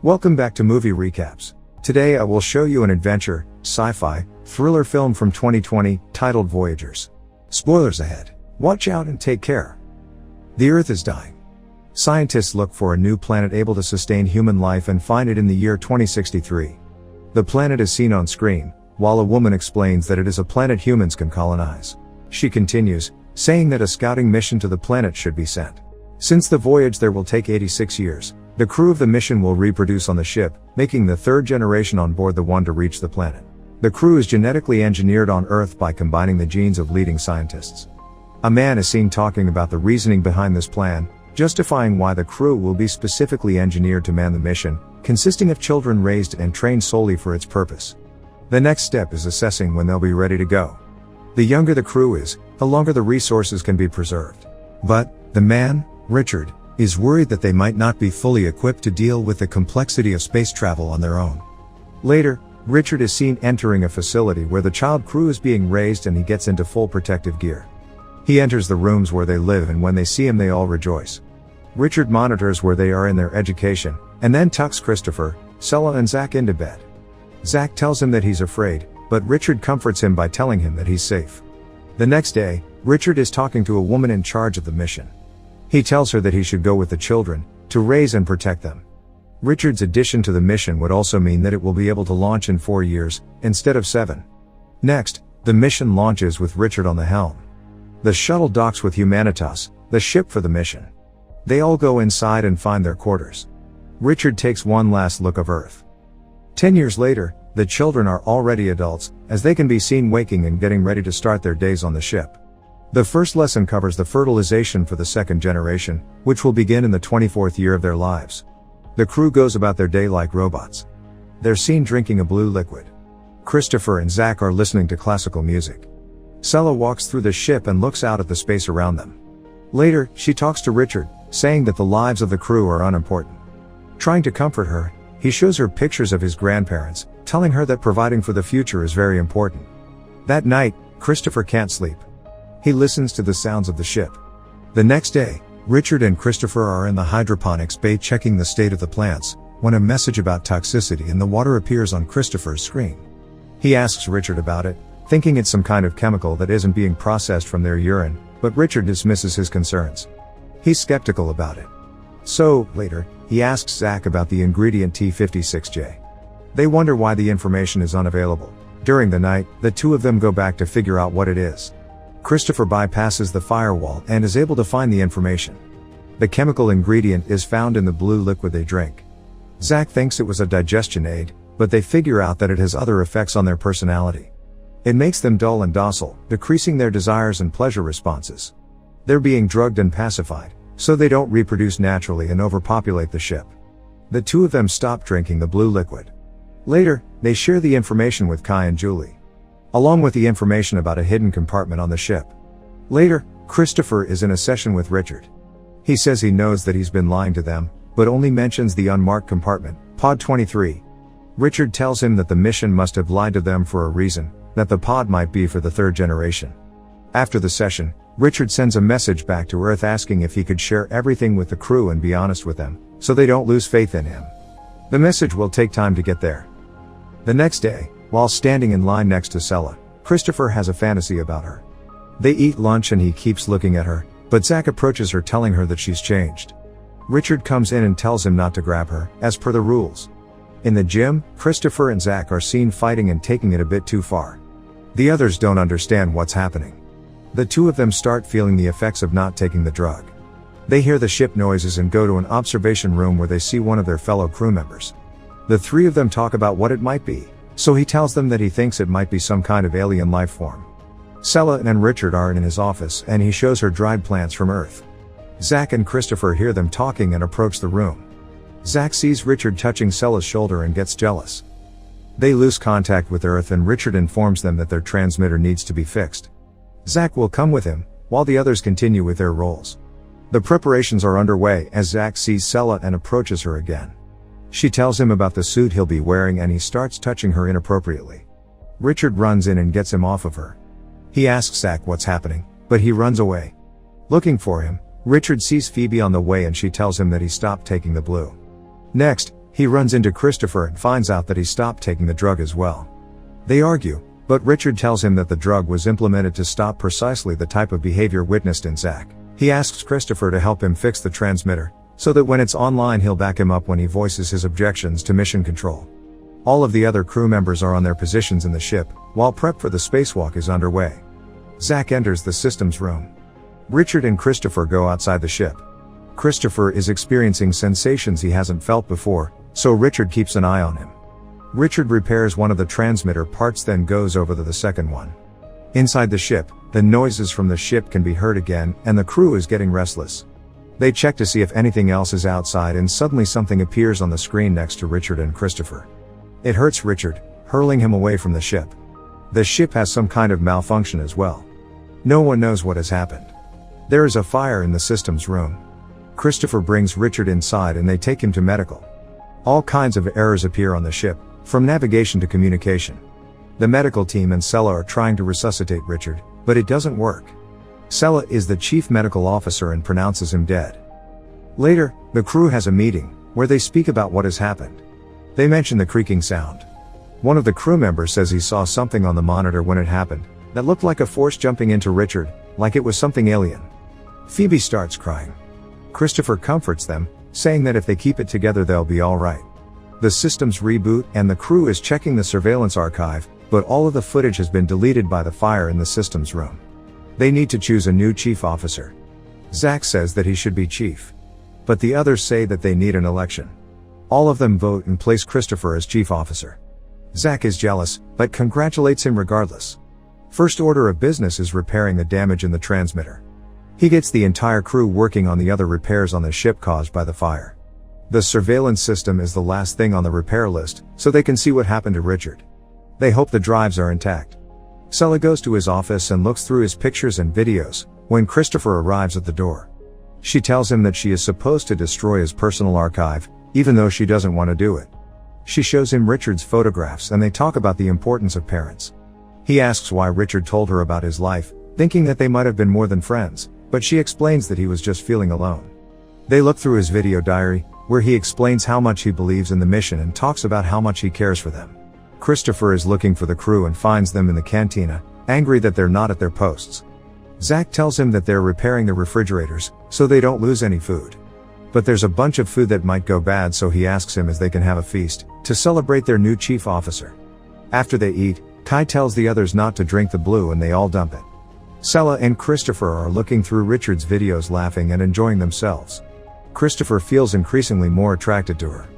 Welcome back to Movie Recaps. Today I will show you an adventure, sci-fi, thriller film from 2020, titled Voyagers. Spoilers ahead. Watch out and take care. The Earth is dying. Scientists look for a new planet able to sustain human life and find it in the year 2063. The planet is seen on screen, while a woman explains that it is a planet humans can colonize. She continues, saying that a scouting mission to the planet should be sent. Since the voyage there will take 86 years, the crew of the mission will reproduce on the ship, making the third generation on board the one to reach the planet. The crew is genetically engineered on Earth by combining the genes of leading scientists. A man is seen talking about the reasoning behind this plan, justifying why the crew will be specifically engineered to man the mission, consisting of children raised and trained solely for its purpose. The next step is assessing when they'll be ready to go. The younger the crew is, the longer the resources can be preserved. But, the man, Richard, is worried that they might not be fully equipped to deal with the complexity of space travel on their own. Later, Richard is seen entering a facility where the child crew is being raised and he gets into full protective gear. He enters the rooms where they live and when they see him they all rejoice. Richard monitors where they are in their education, and then tucks Christopher, 𝐂𝐸 and 𝐒𝐫 into bed. 𝐒𝐫 tells him that he's afraid, but Richard comforts him by telling him that he's safe. The next day, Richard is talking to a woman in charge of the mission. He tells her that he should go with the children, to raise and protect them. Richard's addition to the mission would also mean that it will be able to launch in 4 years, instead of 7. Next, the mission launches with Richard on the helm. The shuttle docks with 𝐬𝐵, the ship for the mission. They all go inside and find their quarters. Richard takes one last look of Earth. 10 years later, the children are already adults, as they can be seen waking and getting ready to start their days on the ship. The first lesson covers the fertilization for the second generation, which will begin in the 24th year of their lives. The crew goes about their day like robots. They're seen drinking a blue liquid. Christopher and 𝐒𝐫 are listening to classical music. 𝐂𝐸 walks through the ship and looks out at the space around them. Later, she talks to Richard, saying that the lives of the crew are unimportant. Trying to comfort her, he shows her pictures of his grandparents, telling her that providing for the future is very important. That night, Christopher can't sleep. He listens to the sounds of the ship. The next day, Richard and Christopher are in the hydroponics bay checking the state of the plants, when a message about toxicity in the water appears on Christopher's screen. He asks Richard about it, thinking it's some kind of chemical that isn't being processed from their urine, but Richard dismisses his concerns. He's skeptical about it. So, later, he asks 𝐒𝐫 about the ingredient T56J. They wonder why the information is unavailable. During the night, the two of them go back to figure out what it is. Christopher bypasses the firewall and is able to find the information. The chemical ingredient is found in the blue liquid they drink. 𝐒𝐫 thinks it was a digestion aid, but they figure out that it has other effects on their personality. It makes them dull and docile, decreasing their desires and pleasure responses. They're being drugged and pacified, so they don't reproduce naturally and overpopulate the ship. The two of them stop drinking the blue liquid. Later, they share the information with Kai and Julie, along with the information about a hidden compartment on the ship. Later, Christopher is in a session with Richard. He says he knows that he's been lying to them, but only mentions the unmarked compartment, Pod 23. Richard tells him that the mission must have lied to them for a reason, that the pod might be for the third generation. After the session, Richard sends a message back to Earth asking if he could share everything with the crew and be honest with them, so they don't lose faith in him. The message will take time to get there. The next day, while standing in line next to 𝐂𝐸, Christopher has a fantasy about her. They eat lunch and he keeps looking at her, but 𝐒𝐫 approaches her telling her that she's changed. Richard comes in and tells him not to grab her, as per the rules. In the gym, Christopher and 𝐒𝐫 are seen fighting and taking it a bit too far. The others don't understand what's happening. The two of them start feeling the effects of not taking the drug. They hear the ship noises and go to an observation room where they see one of their fellow crew members. The three of them talk about what it might be, so he tells them that he thinks it might be some kind of alien life form. 𝐂𝐸 and Richard are in his office and he shows her dried plants from Earth. 𝐒𝐫 and Christopher hear them talking and approach the room. 𝐒𝐫 sees Richard touching 𝐂𝐸's shoulder and gets jealous. They lose contact with Earth and Richard informs them that their transmitter needs to be fixed. 𝐒𝐫 will come with him, while the others continue with their roles. The preparations are underway as 𝐒𝐫 sees 𝐂𝐸 and approaches her again. She tells him about the suit he'll be wearing and he starts touching her inappropriately. Richard runs in and gets him off of her. He asks 𝐒𝐫 what's happening, but he runs away. Looking for him, Richard sees Phoebe on the way and she tells him that he stopped taking the blue. Next, He runs into Christopher and finds out that he stopped taking the drug as well. They argue, but Richard tells him that the drug was implemented to stop precisely the type of behavior witnessed in 𝐒𝐫𝐤𝐤𝐻. He asks Christopher to help him fix the transmitter, so that when it's online he'll back him up when he voices his objections to mission control. All of the other crew members are on their positions in the ship, while prep for the spacewalk is underway. 𝐒𝐫𝐤 enters the systems room. Richard and Christopher go outside the ship. Christopher is experiencing sensations he hasn't felt before, so Richard keeps an eye on him. Richard repairs one of the transmitter parts, then goes over to the second one. Inside the ship, the noises from the ship can be heard again, and the crew is getting restless. They check to see if anything else is outside, and suddenly something appears on the screen next to Richard and Christopher. It hurts Richard, hurling him away from the ship. The ship has some kind of malfunction as well. No one knows what has happened. There is a fire in the systems room. Christopher brings Richard inside and they take him to medical. All kinds of errors appear on the ship, from navigation to communication. The medical team and 𝐂𝐫𝐤𝐤𝐻 are trying to resuscitate Richard, but it doesn't work. 𝐂𝐫𝐤𝐤𝐻 is the chief medical officer and pronounces him dead. Later, the crew has a meeting, where they speak about what has happened. They mention the creaking sound. One of the crew members says he saw something on the monitor when it happened, that looked like a force jumping into Richard, like it was something alien. Phoebe starts crying. Christopher comforts them, saying that if they keep it together they'll be alright. The systems reboot and the crew is checking the surveillance archive, but all of the footage has been deleted by the fire in the systems room. They need to choose a new chief officer. Zach says that he should be chief. But the others say that they need an election. All of them vote and place Christopher as chief officer. Zach is jealous, but congratulates him regardless. First order of business is repairing the damage in the transmitter. He gets the entire crew working on the other repairs on the ship caused by the fire. The surveillance system is the last thing on the repair list, so they can see what happened to Richard. They hope the drives are intact. 𝐂𝐫𝐤𝐤𝐻 goes to his office and looks through his pictures and videos, when Christopher arrives at the door. She tells him that she is supposed to destroy his personal archive, even though she doesn't want to do it. She shows him Richard's photographs and they talk about the importance of parents. He asks why Richard told her about his life, thinking that they might have been more than friends, but she explains that he was just feeling alone. They look through his video diary, where he explains how much he believes in the mission and talks about how much he cares for them. Christopher is looking for the crew and finds them in the cantina, angry that they're not at their posts. Zach tells him that they're repairing the refrigerators, so they don't lose any food. But there's a bunch of food that might go bad, so he asks him if they can have a feast, to celebrate their new chief officer. After they eat, Kai tells the others not to drink the blue and they all dump it. 𝐂𝐫𝐤𝐤𝐻 and Christopher are looking through Richard's videos, laughing and enjoying themselves. Christopher feels increasingly more attracted to her.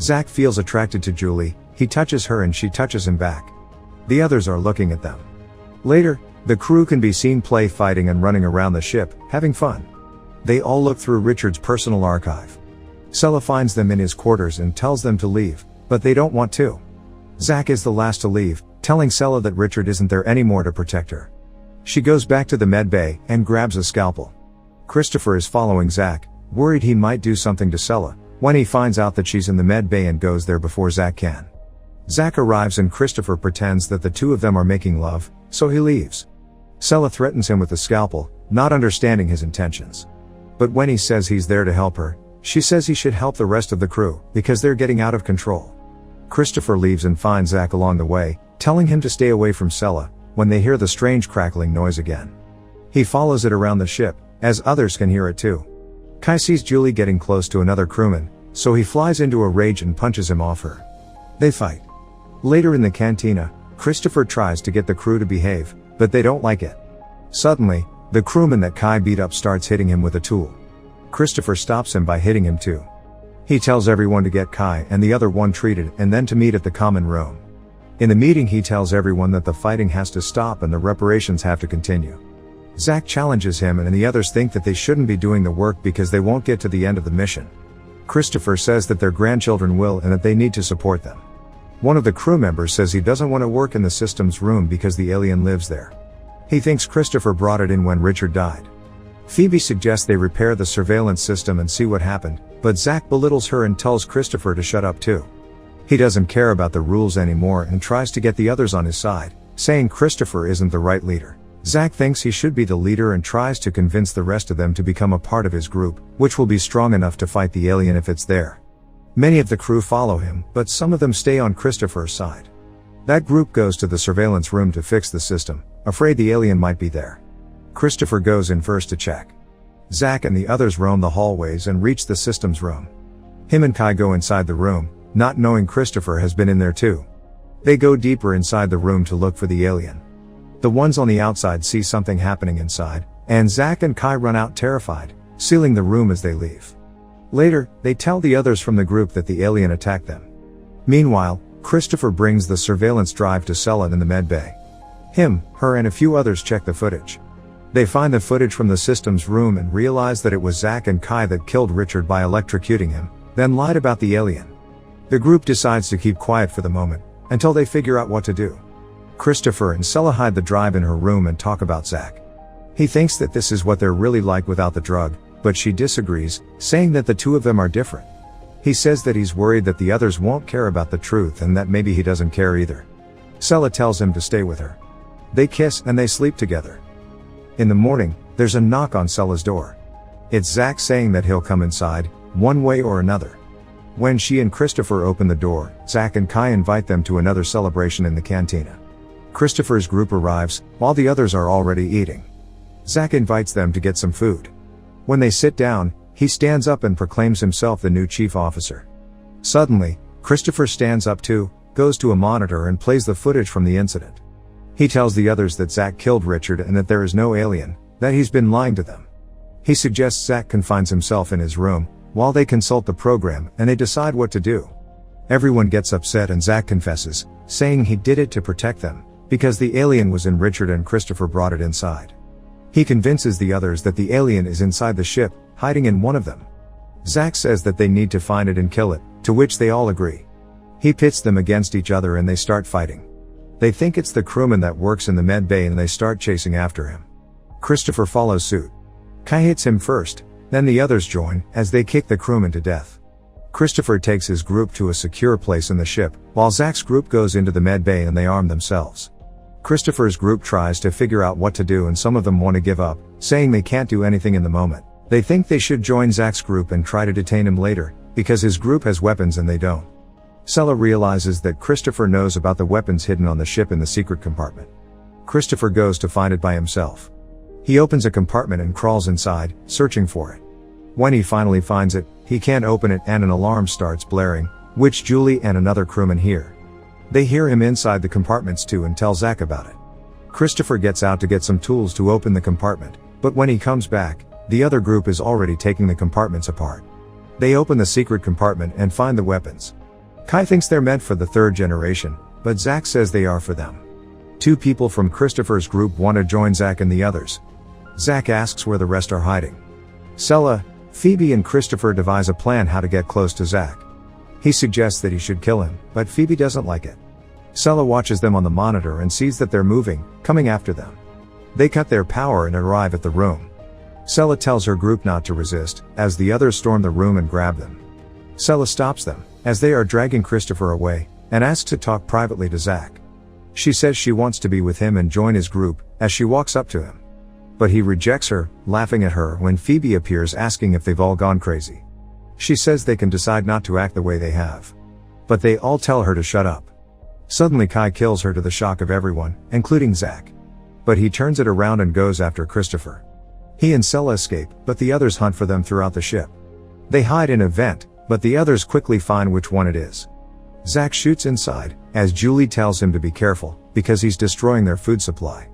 Zach feels attracted to Julie, he touches her and she touches him back. The others are looking at them. Later, the crew can be seen fighting and running around the ship, having fun. They all look through Richard's personal archive. 𝐂𝐫𝐤𝐤𝐻 finds them in his quarters and tells them to leave, but they don't want to. Zach is the last to leave, telling 𝐂𝐫𝐤𝐤𝐻 that Richard isn't there anymore to protect her. She goes back to the med bay and grabs a scalpel. Christopher is following Zach, worried he might do something to 𝐂𝐫𝐤𝐤𝐻, when he finds out that she's in the med bay and goes there before Zach can. Zach arrives and Christopher pretends that the two of them are making love, so he leaves. 𝐂𝐫𝐤𝐤𝐻 threatens him with the scalpel, not understanding his intentions. But when he says he's there to help her, she says he should help the rest of the crew, because they're getting out of control. Christopher leaves and finds Zach along the way, telling him to stay away from 𝐂𝐫𝐤𝐤𝐻, when they hear the strange crackling noise again. He follows it around the ship, as others can hear it too. Kai sees Julie getting close to another crewman, so he flies into a rage and punches him off her. They fight. Later in the cantina, Christopher tries to get the crew to behave, but they don't like it. Suddenly, the crewman that Kai beat up starts hitting him with a tool. Christopher stops him by hitting him too. He tells everyone to get Kai and the other one treated and then to meet at the common room. In the meeting he tells everyone that the fighting has to stop and the reparations have to continue. Zach challenges him and the others think that they shouldn't be doing the work because they won't get to the end of the mission. Christopher says that their grandchildren will and that they need to support them. One of the crew members says he doesn't want to work in the systems room because the alien lives there. He thinks Christopher brought it in when Richard died. Phoebe suggests they repair the surveillance system and see what happened, but Zach belittles her and tells Christopher to shut up too. He doesn't care about the rules anymore and tries to get the others on his side, saying Christopher isn't the right leader. Zach thinks he should be the leader and tries to convince the rest of them to become a part of his group, which will be strong enough to fight the alien if it's there. Many of the crew follow him, but some of them stay on Christopher's side. That group goes to the surveillance room to fix the system, afraid the alien might be there. Christopher goes in first to check. Zack and the others roam the hallways and reach the systems room. Him and Kai go inside the room, not knowing Christopher has been in there too. They go deeper inside the room to look for the alien. The ones on the outside see something happening inside, and Zack and Kai run out terrified, sealing the room as they leave. Later, they tell the others from the group that the alien attacked them. Meanwhile, Christopher brings the surveillance drive to 𝐂𝐿𝐴 in the med bay. Him, her and a few others check the footage. They find the footage from the systems room and realize that it was Zack and Kai that killed Richard by electrocuting him, then lied about the alien. The group decides to keep quiet for the moment, until they figure out what to do. Christopher and 𝐂𝐿𝐴 hide the drive in her room and talk about Zack. He thinks that this is what they're really like without the drug, but she disagrees, saying that the two of them are different. He says that he's worried that the others won't care about the truth and that maybe he doesn't care either. 𝐂𝐿𝐴 tells him to stay with her. They kiss and they sleep together. In the morning, there's a knock on 𝐂𝐿𝐴's door. It's Zack saying that he'll come inside, one way or another. When she and Christopher open the door, Zack and Kai invite them to another celebration in the cantina. Christopher's group arrives, while the others are already eating. Zack invites them to get some food. When they sit down, he stands up and proclaims himself the new chief officer. Suddenly, Christopher stands up too, goes to a monitor and plays the footage from the incident. He tells the others that Zack killed Richard and that there is no alien, that he's been lying to them. He suggests Zack confines himself in his room, while they consult the program and they decide what to do. Everyone gets upset and Zack confesses, saying he did it to protect them, because the alien was in Richard and Christopher brought it inside. He convinces the others that the alien is inside the ship, hiding in one of them. Zack says that they need to find it and kill it, to which they all agree. He pits them against each other and they start fighting. They think it's the crewman that works in the med bay and they start chasing after him. Christopher follows suit. Kai hits him first, then the others join, as they kick the crewman to death. Christopher takes his group to a secure place in the ship, while Zack's group goes into the med bay and they arm themselves. Christopher's group tries to figure out what to do and some of them want to give up, saying they can't do anything in the moment. They think they should join Zack's group and try to detain him later, because his group has weapons and they don't. 𝐂𝐿𝐴 realizes that Christopher knows about the weapons hidden on the ship in the secret compartment. Christopher goes to find it by himself. He opens a compartment and crawls inside, searching for it. When he finally finds it, he can't open it and an alarm starts blaring, which Julie and another crewman hear. They hear him inside the compartments too and tell Zack about it. Christopher gets out to get some tools to open the compartment, but when he comes back, the other group is already taking the compartments apart. They open the secret compartment and find the weapons. Kai thinks they're meant for the third generation, but Zack says they are for them. Two people from Christopher's group want to join Zack and the others. Zack asks where the rest are hiding. 𝐂𝐿𝐴, Phoebe and Christopher devise a plan how to get close to Zack. He suggests that he should kill him, but Phoebe doesn't like it. 𝐂𝐿𝐴 watches them on the monitor and sees that they're moving, coming after them. They cut their power and arrive at the room. 𝐂𝐿𝐴 tells her group not to resist, as the others storm the room and grab them. 𝐂𝐿𝐴 stops them, as they are dragging Christopher away, and asks to talk privately to Zack. She says she wants to be with him and join his group, as she walks up to him. But he rejects her, laughing at her when Phoebe appears asking if they've all gone crazy. She says they can decide not to act the way they have. But they all tell her to shut up. Suddenly Kai kills her to the shock of everyone, including Zack. But he turns it around and goes after Christopher. He and 𝐂𝐿𝐴 escape, but the others hunt for them throughout the ship. They hide in a vent, but the others quickly find which one it is. Zack shoots inside, as Julie tells him to be careful, because he's destroying their food supply.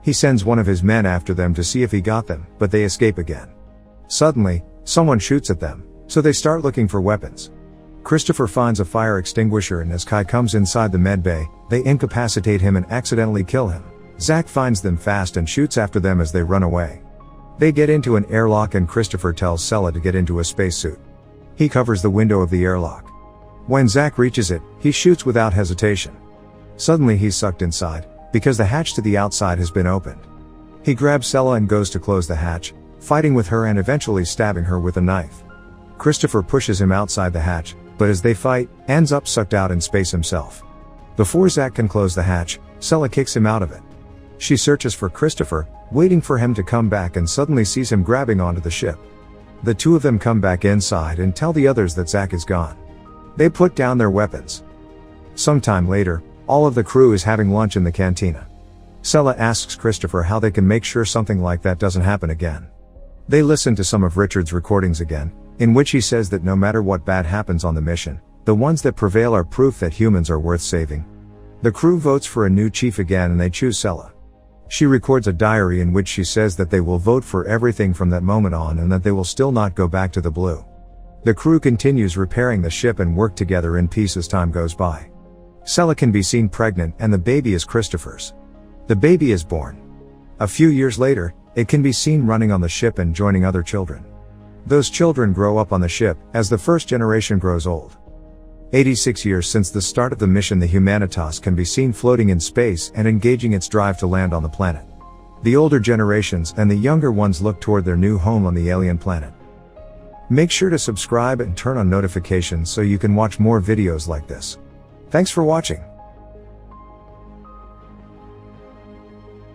He sends one of his men after them to see if he got them, but they escape again. Suddenly, someone shoots at them, so they start looking for weapons. Christopher finds a fire extinguisher and as Kai comes inside the med bay, they incapacitate him and accidentally kill him. Zack finds them fast and shoots after them as they run away. They get into an airlock and Christopher tells 𝐂𝐿𝐴 to get into a spacesuit. He covers the window of the airlock. When Zack reaches it, he shoots without hesitation. Suddenly he's sucked inside, because the hatch to the outside has been opened. He grabs 𝐂𝐿𝐴 and goes to close the hatch, fighting with her and eventually stabbing her with a knife. Christopher pushes him outside the hatch, but as they fight, ends up sucked out in space himself. Before Zack can close the hatch, 𝐂𝐿𝐴 kicks him out of it. She searches for Christopher, waiting for him to come back and suddenly sees him grabbing onto the ship. The two of them come back inside and tell the others that Zack is gone. They put down their weapons. Sometime later, all of the crew is having lunch in the cantina. 𝐂𝐫 asks Christopher how they can make sure something like that doesn't happen again. They listen to some of Richard's recordings again, in which he says that no matter what bad happens on the mission, the ones that prevail are proof that humans are worth saving. The crew votes for a new chief again and they choose 𝐂𝐫. She records a diary in which she says that they will vote for everything from that moment on and that they will still not go back to the blue. The crew continues repairing the ship and work together in peace as time goes by. 𝐂𝐫 can be seen pregnant and the baby is Christopher's. The baby is born. A few years later, it can be seen running on the ship and joining other children. Those children grow up on the ship, as the first generation grows old. 86 years since the start of the mission, the 𝐏𝐫𝐸 can be seen floating in space and engaging its drive to land on the planet. The older generations and the younger ones look toward their new home on the alien planet. Make sure to subscribe and turn on notifications so you can watch more videos like this. Thanks for watching.